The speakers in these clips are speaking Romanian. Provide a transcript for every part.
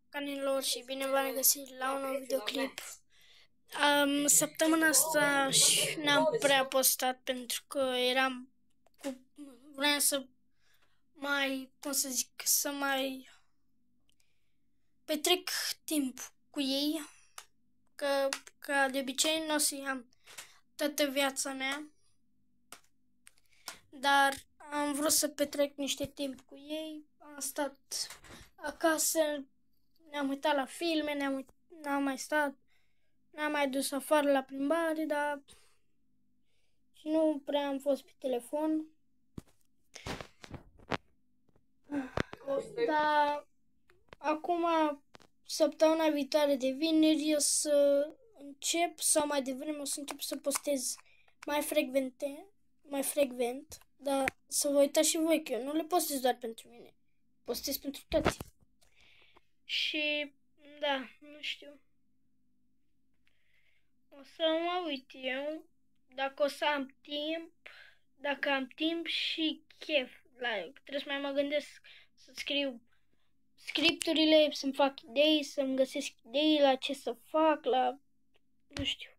Canilor și bine v-am găsit la un nou videoclip. Săptămâna asta n-am prea postat pentru că vreau să mai, să mai petrec timp cu ei, că ca de obicei nu o să am toată viața mea, dar am vrut să petrec niște timp cu ei. Am stat acasă, ne-am uitat la filme, n-am mai dus afară la plimbare, dar și nu prea am fost pe telefon. Dar acum, săptămâna viitoare de vineri, o să încep, sau mai devreme o să încep să postez mai frecvent, dar să vă uitați și voi, că eu nu le postez doar pentru mine, postez pentru toți. Și da, nu știu. O să mă uit eu dacă o să am timp, dacă am timp și chef. Trebuie să mai mă gândesc să scriu scripturile, să-mi fac idei, să-mi găsesc idei la ce să fac, nu știu.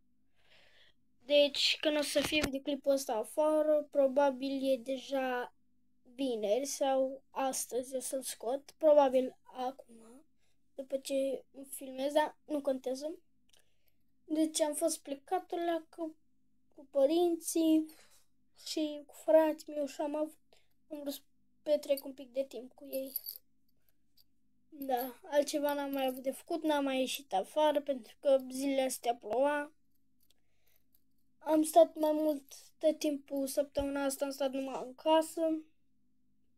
Deci, când o să fie videoclipul ăsta afară, probabil e deja vineri sau astăzi o să-l scot, probabil acum, după ce îmi filmez, dar nu contează. Deci am fost plecat cu părinții și cu frații mei și am vrut să petrec un pic de timp cu ei. Da, altceva n-am mai avut de făcut, n-am mai ieșit afară pentru că zilele astea ploua. Am stat mai mult de timpul săptămâna asta, am stat numai în casă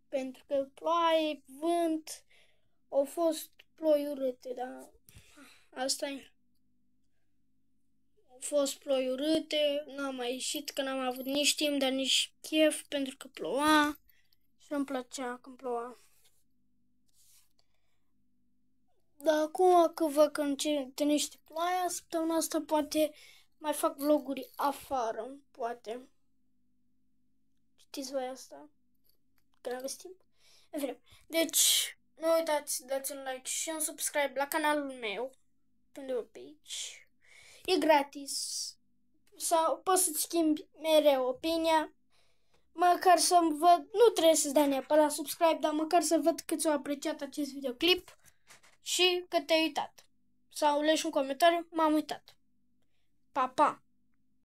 pentru că ploaie, vânt, au fost ploi urâte, dar asta e. Au fost ploi urâte, n-am mai ieșit că n-am avut nici timp, dar nici chef pentru că ploua și nu-mi plăcea când ploua. Dar acum că văd că întâlnește ploaia, săptămâna asta poate mai fac vloguri afară, poate. Știți voi asta? Că n-aveți timp? Deci, nu uitați, dați un like și un subscribe la canalul meu, undeva pe aici. E gratis. Sau poți să-ți schimbi mereu opinia. Măcar să văd, nu trebuie să-ți dai neapărat subscribe, dar măcar să văd cât ți-au apreciat acest videoclip și că te-ai uitat. Sau lași un comentariu, m-am uitat. Pa, pa!